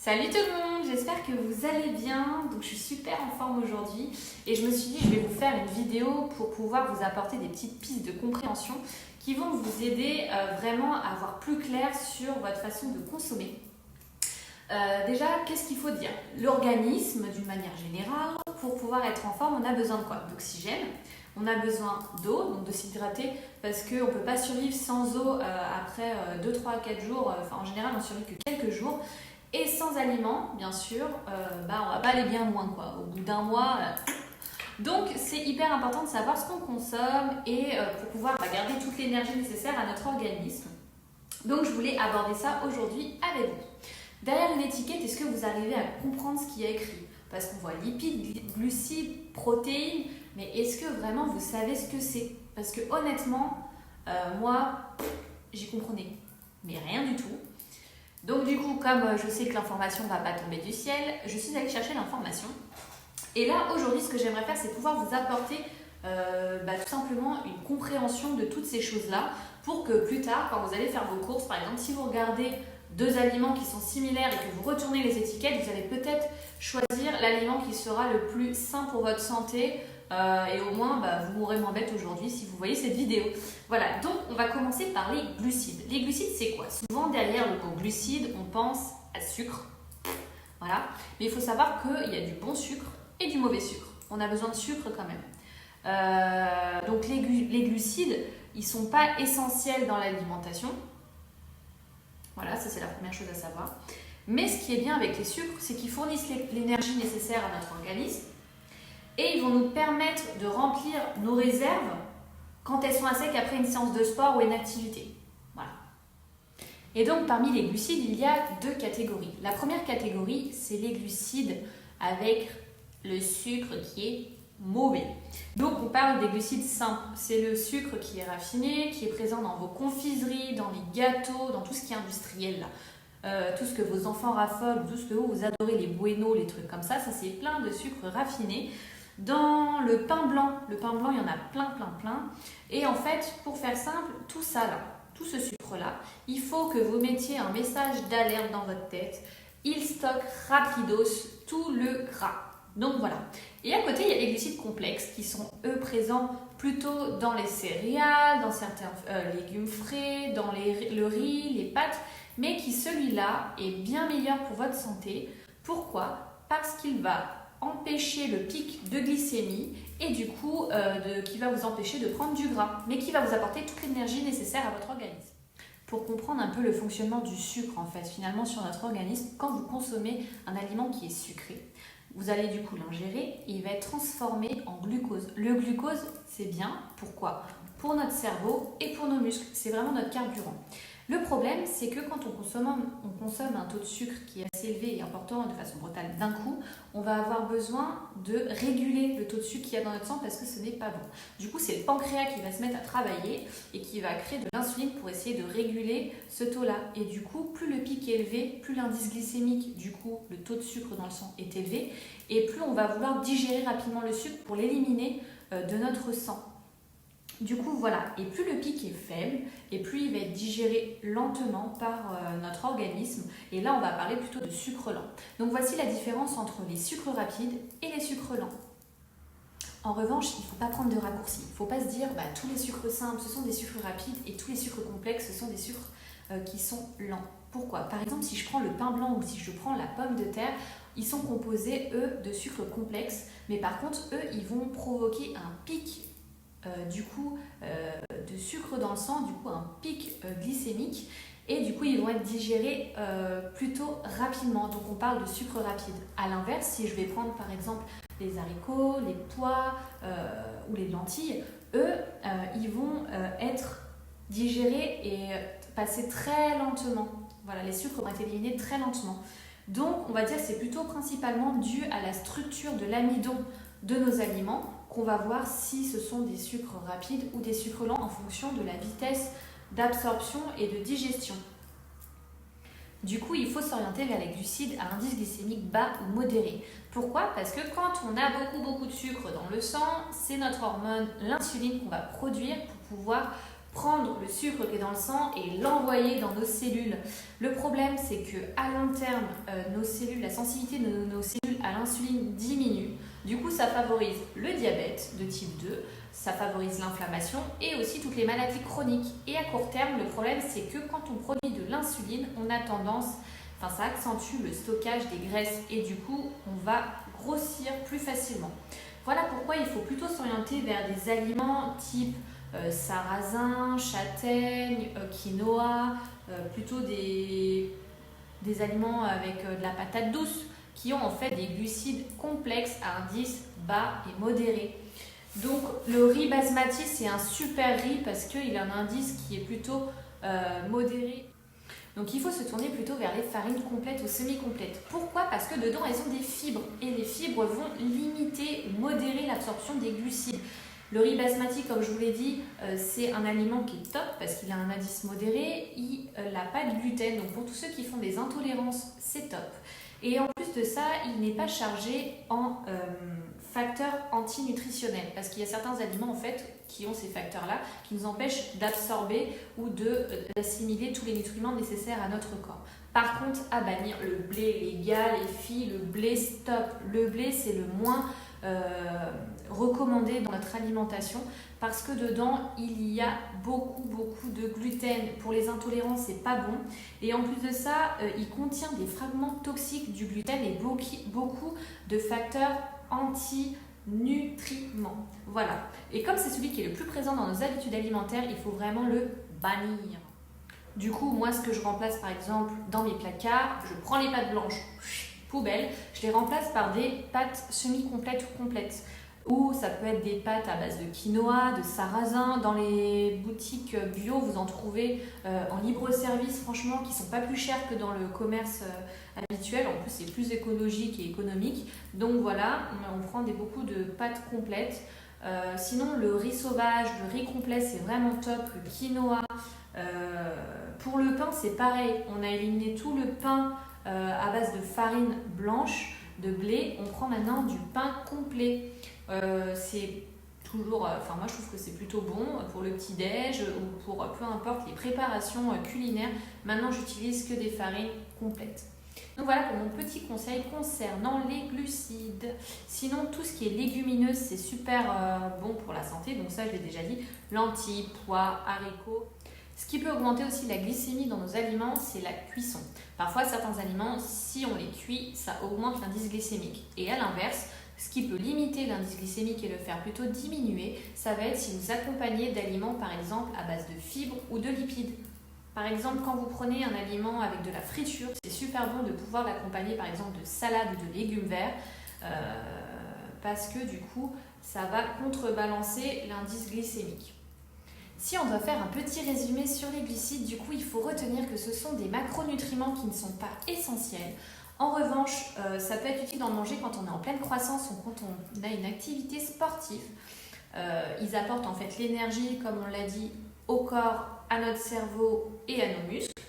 Salut tout le monde, j'espère que vous allez bien. Donc je suis super en forme aujourd'hui et je me suis dit je vais vous faire une vidéo pour pouvoir vous apporter des petites pistes de compréhension qui vont vous aider vraiment à voir plus clair sur votre façon de consommer. Déjà, qu'est-ce qu'il faut dire? L'organisme, d'une manière générale, pour pouvoir être en forme, on a besoin de quoi? D'oxygène, on a besoin d'eau, donc de s'hydrater, parce qu'on ne peut pas survivre sans eau après 2, 3, 4 jours. Enfin, en général, on ne survit que quelques jours. Et sans aliments, bien sûr, on ne va pas aller bien loin, quoi. Au bout d'un mois. Donc, c'est hyper important de savoir ce qu'on consomme et pour pouvoir garder toute l'énergie nécessaire à notre organisme. Donc, je voulais aborder ça aujourd'hui avec vous. Derrière une étiquette, est-ce que vous arrivez à comprendre ce qu'il y a écrit? Parce qu'on voit lipides, glucides, protéines, mais est-ce que vraiment vous savez ce que c'est? Parce que honnêtement, moi, j'y comprenais, mais rien du tout. Donc du coup, comme je sais que l'information ne va pas tomber du ciel, je suis allée chercher l'information. Et là, aujourd'hui, ce que j'aimerais faire, c'est pouvoir vous apporter tout simplement une compréhension de toutes ces choses-là pour que plus tard, quand vous allez faire vos courses, par exemple, si vous regardez deux aliments qui sont similaires et que vous retournez les étiquettes, vous allez peut-être choisir l'aliment qui sera le plus sain pour votre santé et au moins vous mourrez moins bête aujourd'hui si vous voyez cette vidéo. Voilà, donc on va commencer par les glucides. Les glucides, c'est quoi? Souvent derrière le mot glucides, on pense à sucre. Voilà, mais il faut savoir qu'il y a du bon sucre et du mauvais sucre. On a besoin de sucre quand même. Donc les glucides, ils ne sont pas essentiels dans l'alimentation. Voilà, ça c'est la première chose à savoir. Mais ce qui est bien avec les sucres, c'est qu'ils fournissent l'énergie nécessaire à notre organisme et ils vont nous permettre de remplir nos réserves quand elles sont à sec après une séance de sport ou une activité. Voilà. Et donc parmi les glucides, il y a deux catégories. La première catégorie, c'est les glucides avec le sucre qui est mauvais. Donc on parle des glucides simples. C'est le sucre qui est raffiné, qui est présent dans vos confiseries, dans les gâteaux, dans tout ce qui est industriel là. Tout ce que vos enfants raffolent, tout ce que vous adorez, les buenos, les trucs comme ça c'est plein de sucre raffiné. Dans le pain blanc, il y en a plein. Et en fait, pour faire simple, tout ça là, tout ce sucre là, il faut que vous mettiez un message d'alerte dans votre tête. Il stocke rapidos tout le gras. Donc voilà. Et à côté, il y a les glucides complexes qui sont eux présents plutôt dans les céréales, dans certains légumes frais, dans le riz, les pâtes, mais qui celui-là est bien meilleur pour votre santé. Pourquoi? Parce qu'il va empêcher le pic de glycémie et du coup qui va vous empêcher de prendre du gras, mais qui va vous apporter toute l'énergie nécessaire à votre organisme. Pour comprendre un peu le fonctionnement du sucre en fait finalement sur notre organisme, quand vous consommez un aliment qui est sucré, vous allez du coup l'ingérer et il va être transformé en glucose. Le glucose, c'est bien. Pourquoi? Pour notre cerveau et pour nos muscles. C'est vraiment notre carburant. Le problème, c'est que quand on consomme un taux de sucre qui est assez élevé et important de façon brutale d'un coup, on va avoir besoin de réguler le taux de sucre qu'il y a dans notre sang parce que ce n'est pas bon. Du coup, c'est le pancréas qui va se mettre à travailler et qui va créer de l'insuline pour essayer de réguler ce taux-là. Et du coup, plus le pic est élevé, plus l'indice glycémique, du coup, le taux de sucre dans le sang est élevé et plus on va vouloir digérer rapidement le sucre pour l'éliminer de notre sang. Du coup, voilà, et plus le pic est faible, et plus il va être digéré lentement par notre organisme. Et là, on va parler plutôt de sucre lent. Donc voici la différence entre les sucres rapides et les sucres lents. En revanche, il ne faut pas prendre de raccourcis. Il ne faut pas se dire tous les sucres simples, ce sont des sucres rapides, et tous les sucres complexes, ce sont des sucres qui sont lents. Pourquoi? Par exemple, si je prends le pain blanc ou si je prends la pomme de terre, ils sont composés, eux, de sucres complexes. Mais par contre, eux, ils vont provoquer un pic de sucre dans le sang, du coup un pic glycémique et du coup ils vont être digérés plutôt rapidement. Donc on parle de sucre rapide. À l'inverse, si je vais prendre par exemple les haricots, les pois ou les lentilles, eux ils vont être digérés et passer très lentement. Voilà, les sucres vont être éliminés très lentement. Donc on va dire que c'est plutôt principalement dû à la structure de l'amidon de nos aliments qu'on va voir si ce sont des sucres rapides ou des sucres lents en fonction de la vitesse d'absorption et de digestion. Du coup, il faut s'orienter vers les glucides à indice glycémique bas ou modéré. Pourquoi? Parce que quand on a beaucoup de sucre dans le sang, c'est notre hormone, l'insuline, qu'on va produire pour pouvoir prendre le sucre qui est dans le sang et l'envoyer dans nos cellules. Le problème, c'est qu'à long terme, nos cellules, la sensibilité de nos cellules à l'insuline diminue. Du coup, ça favorise le diabète de type 2, ça favorise l'inflammation et aussi toutes les maladies chroniques. Et à court terme, le problème, c'est que quand on produit de l'insuline, on a tendance, ça accentue le stockage des graisses et du coup, on va grossir plus facilement. Voilà pourquoi il faut plutôt s'orienter vers des aliments type sarrasin, châtaigne, quinoa, plutôt des aliments avec de la patate douce qui ont en fait des glucides complexes à indice bas et modéré. Donc le riz basmati, c'est un super riz parce qu'il a un indice qui est plutôt modéré. Donc il faut se tourner plutôt vers les farines complètes ou semi-complètes. Pourquoi? Parce que dedans elles ont des fibres et les fibres vont limiter ou modérer l'absorption des glucides. Le riz basmati, comme je vous l'ai dit, c'est un aliment qui est top parce qu'il a un indice modéré, il n'a pas de gluten. Donc pour tous ceux qui font des intolérances, c'est top. Et en plus de ça, il n'est pas chargé en facteurs antinutritionnels parce qu'il y a certains aliments en fait qui ont ces facteurs-là qui nous empêchent d'absorber ou d'assimiler tous les nutriments nécessaires à notre corps. Par contre, à bannir le blé, les gars, les filles, le blé, stop. Le blé, c'est le moins recommandé dans notre alimentation parce que dedans il y a beaucoup de gluten. Pour les intolérants, c'est pas bon et en plus de ça il contient des fragments toxiques du gluten et beaucoup de facteurs anti-nutriments. Voilà, et comme c'est celui qui est le plus présent dans nos habitudes alimentaires, il faut vraiment le bannir. Du coup, moi ce que je remplace par exemple dans mes placards, je prends les pâtes blanches, poubelle, je les remplace par des pâtes semi-complètes ou complètes. Ou ça peut être des pâtes à base de quinoa, de sarrasin. Dans les boutiques bio, vous en trouvez en libre-service, franchement, qui ne sont pas plus chères que dans le commerce habituel. En plus, c'est plus écologique et économique. Donc voilà, on prend beaucoup de pâtes complètes. Sinon, le riz sauvage, le riz complet, c'est vraiment top. Le quinoa. Pour le pain, c'est pareil. On a éliminé tout le pain à base de farine blanche, de blé. On prend maintenant du pain complet. C'est toujours, moi je trouve que c'est plutôt bon pour le petit-déj ou pour peu importe les préparations culinaires. Maintenant, j'utilise que des farines complètes. Donc voilà pour mon petit conseil concernant les glucides. Sinon, tout ce qui est légumineux, c'est super bon pour la santé. Donc ça, je l'ai déjà dit. Lentilles, pois, haricots. Ce qui peut augmenter aussi la glycémie dans nos aliments, c'est la cuisson. Parfois, certains aliments, si on les cuit, ça augmente l'indice glycémique. Et à l'inverse, ce qui peut limiter l'indice glycémique et le faire plutôt diminuer, ça va être si vous accompagnez d'aliments par exemple à base de fibres ou de lipides. Par exemple, quand vous prenez un aliment avec de la friture, c'est super bon de pouvoir l'accompagner par exemple de salade ou de légumes verts parce que du coup, ça va contrebalancer l'indice glycémique. Si on doit faire un petit résumé sur les glucides, du coup, il faut retenir que ce sont des macronutriments qui ne sont pas essentiels. En revanche, ça peut être utile d'en manger quand on est en pleine croissance ou quand on a une activité sportive. Ils apportent en fait l'énergie, comme on l'a dit, au corps, à notre cerveau et à nos muscles.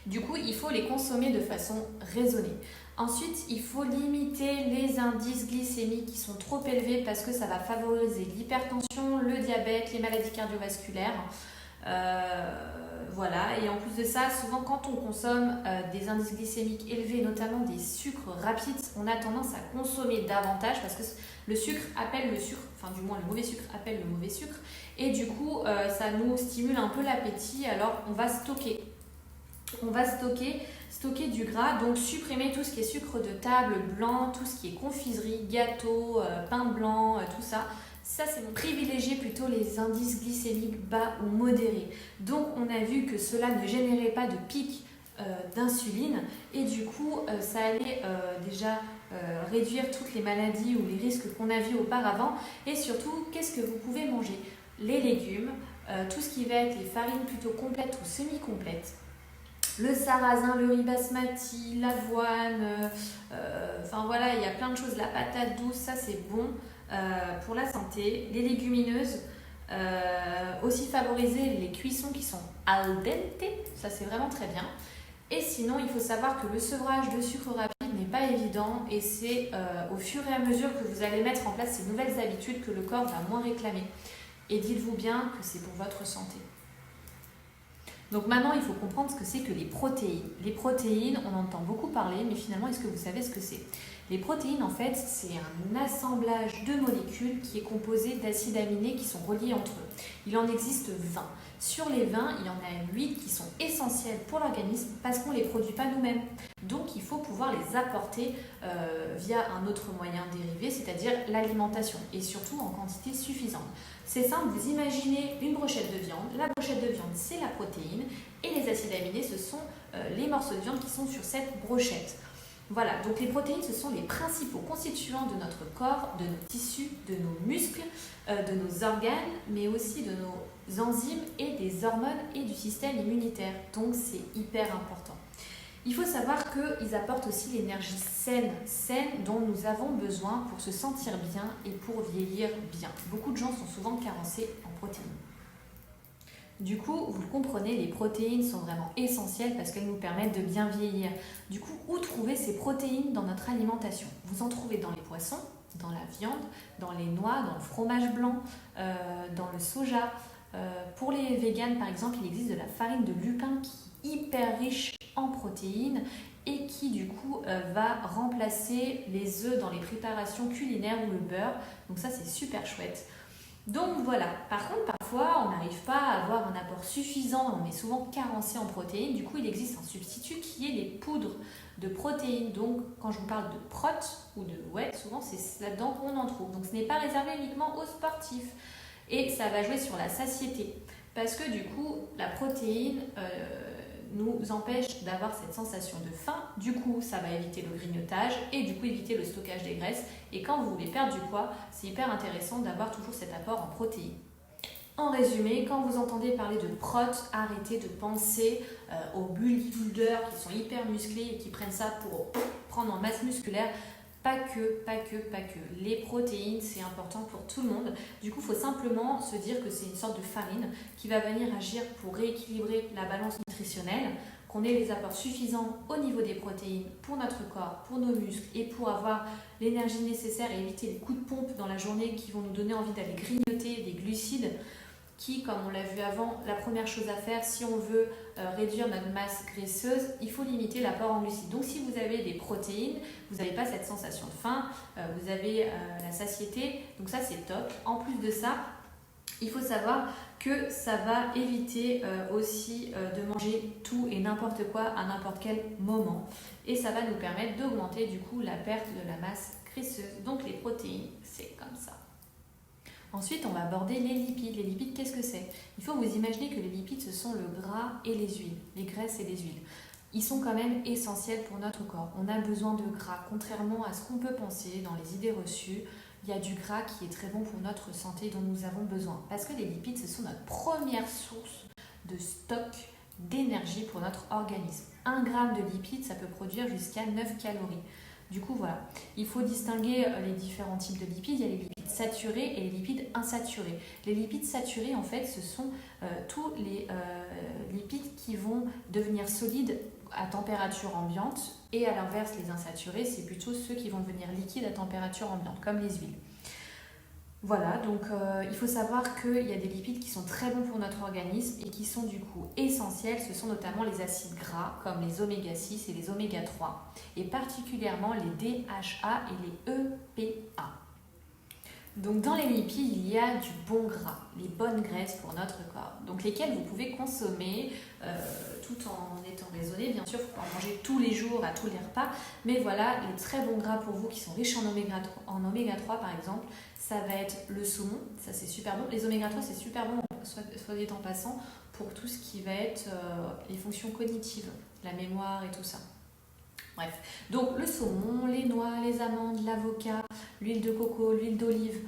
Du coup, il faut les consommer de façon raisonnée. Ensuite, il faut limiter les indices glycémiques qui sont trop élevés parce que ça va favoriser l'hypertension, le diabète, les maladies cardiovasculaires. Voilà, et en plus de ça, souvent quand on consomme des indices glycémiques élevés, notamment des sucres rapides, on a tendance à consommer davantage parce que le sucre appelle le sucre, enfin du moins le mauvais sucre appelle le mauvais sucre, et du coup ça nous stimule un peu l'appétit, alors on va stocker du gras, donc supprimer tout ce qui est sucre de table, blanc, tout ce qui est confiserie, gâteau, pain blanc, tout ça. Ça, c'est bon. Privilégier plutôt les indices glycémiques bas ou modérés. Donc, on a vu que cela ne générait pas de pic d'insuline et du coup, ça allait déjà réduire toutes les maladies ou les risques qu'on a vus auparavant. Et surtout, qu'est-ce que vous pouvez manger? Les légumes, tout ce qui va être les farines plutôt complètes ou semi-complètes. Le sarrasin, le riz basmati, l'avoine, voilà, il y a plein de choses. La patate douce, ça c'est bon pour la santé. Les légumineuses, aussi favoriser les cuissons qui sont al dente, ça c'est vraiment très bien. Et sinon, il faut savoir que le sevrage de sucre rapide n'est pas évident et c'est au fur et à mesure que vous allez mettre en place ces nouvelles habitudes que le corps va moins réclamer. Et dites-vous bien que c'est pour votre santé. Donc maintenant, il faut comprendre ce que c'est que les protéines. Les protéines, on entend beaucoup parler, mais finalement, est-ce que vous savez ce que c'est? Les protéines, en fait, c'est un assemblage de molécules qui est composé d'acides aminés qui sont reliés entre eux. Il en existe 20. Sur les 20, il y en a 8 qui sont essentiels pour l'organisme parce qu'on ne les produit pas nous-mêmes. Donc, il faut pouvoir les apporter via un autre moyen dérivé, c'est-à-dire l'alimentation, et surtout en quantité suffisante. C'est simple, vous imaginez une brochette de viande. La brochette de viande, c'est la protéine, et les acides aminés, ce sont les morceaux de viande qui sont sur cette brochette. Voilà, donc les protéines, ce sont les principaux constituants de notre corps, de nos tissus, de nos muscles, de nos organes, mais aussi de nos enzymes et des hormones et du système immunitaire. Donc c'est hyper important. Il faut savoir qu'ils apportent aussi l'énergie saine dont nous avons besoin pour se sentir bien et pour vieillir bien. Beaucoup de gens sont souvent carencés en protéines. Du coup, vous le comprenez, les protéines sont vraiment essentielles parce qu'elles nous permettent de bien vieillir. Du coup, où trouver ces protéines dans notre alimentation? Vous en trouvez dans les poissons, dans la viande, dans les noix, dans le fromage blanc, dans le soja. Pour les véganes, par exemple, il existe de la farine de lupin qui est hyper riche en protéines et qui, du coup, va remplacer les œufs dans les préparations culinaires ou le beurre. Donc ça, c'est super chouette. Donc voilà, par contre parfois on n'arrive pas à avoir un apport suffisant, on est souvent carencé en protéines, du coup il existe un substitut qui est les poudres de protéines. Donc quand je vous parle de prot ou de ouais, souvent c'est là-dedans qu'on en trouve. Donc ce n'est pas réservé uniquement aux sportifs et ça va jouer sur la satiété parce que du coup la protéine nous empêche d'avoir cette sensation de faim. Du coup, ça va éviter le grignotage et du coup éviter le stockage des graisses. Et quand vous voulez perdre du poids, c'est hyper intéressant d'avoir toujours cet apport en protéines. En résumé, quand vous entendez parler de prot, arrêtez de penser aux bodybuilders qui sont hyper musclés et qui prennent ça pour prendre en masse musculaire. Pas que. Les protéines, c'est important pour tout le monde. Du coup, il faut simplement se dire que c'est une sorte de farine qui va venir agir pour rééquilibrer la balance nutritionnelle, qu'on ait les apports suffisants au niveau des protéines pour notre corps, pour nos muscles et pour avoir l'énergie nécessaire et éviter les coups de pompe dans la journée qui vont nous donner envie d'aller grignoter des glucides qui, comme on l'a vu avant, la première chose à faire, si on veut réduire notre masse graisseuse, il faut limiter l'apport en glucides. Donc si vous avez des protéines, vous n'avez pas cette sensation de faim, vous avez la satiété, donc ça c'est top. En plus de ça, il faut savoir que ça va éviter aussi de manger tout et n'importe quoi à n'importe quel moment. Et ça va nous permettre d'augmenter du coup la perte de la masse graisseuse. Donc les protéines, c'est comme ça. Ensuite, on va aborder les lipides. Les lipides, qu'est-ce que c'est? Il faut vous imaginer que les lipides, ce sont le gras et les huiles, les graisses et les huiles. Ils sont quand même essentiels pour notre corps. On a besoin de gras, contrairement à ce qu'on peut penser dans les idées reçues. Il y a du gras qui est très bon pour notre santé dont nous avons besoin. Parce que les lipides, ce sont notre première source de stock d'énergie pour notre organisme. 1 gramme de lipides, ça peut produire jusqu'à 9 calories. Du coup, voilà, il faut distinguer les différents types de lipides. Il y a les lipides saturés et les lipides insaturés. Les lipides saturés, en fait, ce sont tous les lipides qui vont devenir solides à température ambiante. Et à l'inverse, les insaturés, c'est plutôt ceux qui vont devenir liquides à température ambiante, comme les huiles. Voilà, donc il faut savoir qu'il y a des lipides qui sont très bons pour notre organisme et qui sont du coup essentiels. Ce sont notamment les acides gras comme les oméga 6 et les oméga 3 et particulièrement les DHA et les EPA. Donc dans les lipides, il y a du bon gras, les bonnes graisses pour notre corps, donc lesquelles vous pouvez consommer tout en étant raisonné. Bien sûr, il ne faut pas en manger tous les jours à tous les repas, mais voilà, les très bons gras pour vous qui sont riches en oméga 3 par exemple, ça va être le saumon, ça c'est super bon. Les oméga 3 c'est super bon, soit dit en passant, pour tout ce qui va être les fonctions cognitives, la mémoire et tout ça. Bref, donc le saumon, les noix, les amandes, l'avocat, l'huile de coco, l'huile d'olive,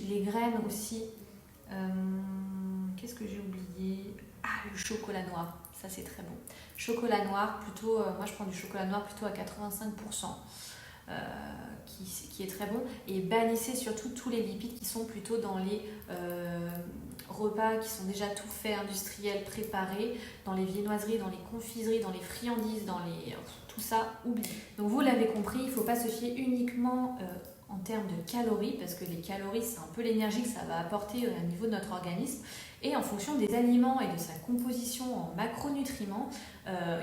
les graines aussi. Qu'est-ce que j'ai oublié? Ah, le chocolat noir, ça c'est très bon. Chocolat noir, plutôt, moi je prends du chocolat noir plutôt à 85%. Qui est très bon, et bannissez surtout tous les lipides qui sont plutôt dans les repas qui sont déjà tout faits, industriels, préparés, dans les viennoiseries, dans les confiseries, dans les friandises, dans les tout ça, oubliez. Donc vous l'avez compris, il ne faut pas se fier uniquement en termes de calories, parce que les calories, c'est un peu l'énergie que ça va apporter au niveau de notre organisme. Et en fonction des aliments et de sa composition en macronutriments,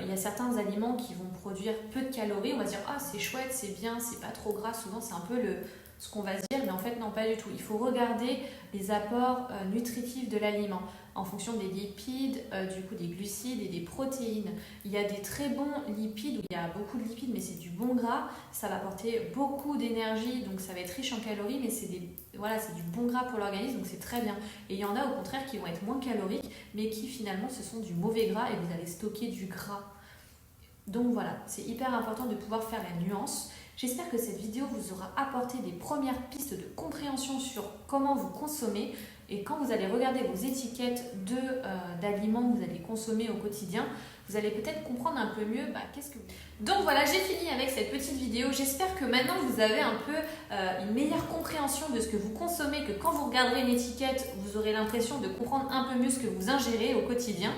il y a certains aliments qui vont produire peu de calories. On va se dire, ah c'est chouette, c'est bien, c'est pas trop gras. Souvent, c'est un peu ce qu'on va se dire, mais en fait, non, pas du tout. Il faut regarder les apports nutritifs de l'aliment en fonction des lipides, du coup des glucides et des protéines. Il y a des très bons lipides, où il y a beaucoup de lipides, mais c'est du bon gras. Ça va apporter beaucoup d'énergie, donc ça va être riche en calories, mais c'est du bon gras pour l'organisme, donc c'est très bien. Et il y en a au contraire qui vont être moins caloriques, mais qui finalement ce sont du mauvais gras et vous allez stocker du gras. Donc voilà, c'est hyper important de pouvoir faire la nuance. J'espère que cette vidéo vous aura apporté des premières pistes de compréhension sur comment vous consommez, et quand vous allez regarder vos étiquettes d'aliments que vous allez consommer au quotidien, vous allez peut-être comprendre un peu mieux qu'est-ce que vous... Donc voilà, j'ai fini avec cette petite vidéo. J'espère que maintenant vous avez un peu une meilleure compréhension de ce que vous consommez, que quand vous regarderez une étiquette, vous aurez l'impression de comprendre un peu mieux ce que vous ingérez au quotidien.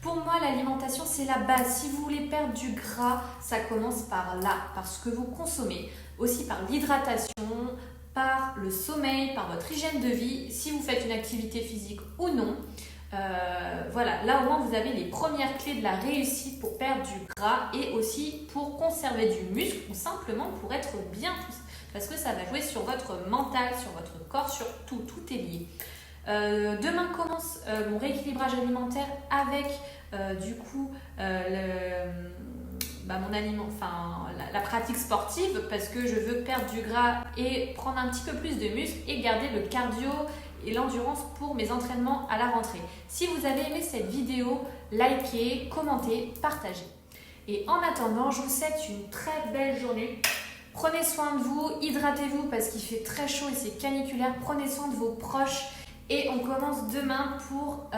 Pour moi, l'alimentation, c'est la base. Si vous voulez perdre du gras, ça commence par là, par ce que vous consommez. Aussi par l'hydratation, par le sommeil, par votre hygiène de vie, si vous faites une activité physique ou non. Voilà, là au moins vous avez les premières clés de la réussite pour perdre du gras et aussi pour conserver du muscle ou simplement pour être bien poussé. Parce que ça va jouer sur votre mental, sur votre corps, sur tout est lié. Demain commence mon rééquilibrage alimentaire avec la pratique sportive, parce que je veux perdre du gras et prendre un petit peu plus de muscle et garder le cardio et l'endurance pour mes entraînements à la rentrée. Si vous avez aimé cette vidéo, likez, commentez, partagez. Et en attendant, je vous souhaite une très belle journée. Prenez soin de vous, hydratez-vous parce qu'il fait très chaud et c'est caniculaire. Prenez soin de vos proches. Et on commence demain pour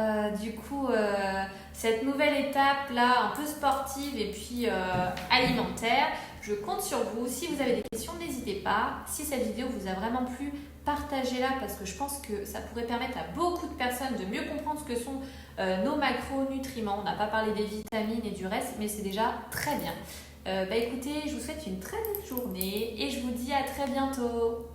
cette nouvelle étape là, un peu sportive et puis alimentaire. Je compte sur vous. Si vous avez des questions, n'hésitez pas. Si cette vidéo vous a vraiment plu, partagez-la parce que je pense que ça pourrait permettre à beaucoup de personnes de mieux comprendre ce que sont nos macronutriments. On n'a pas parlé des vitamines et du reste, mais c'est déjà très bien. Écoutez, je vous souhaite une très belle journée et je vous dis à très bientôt.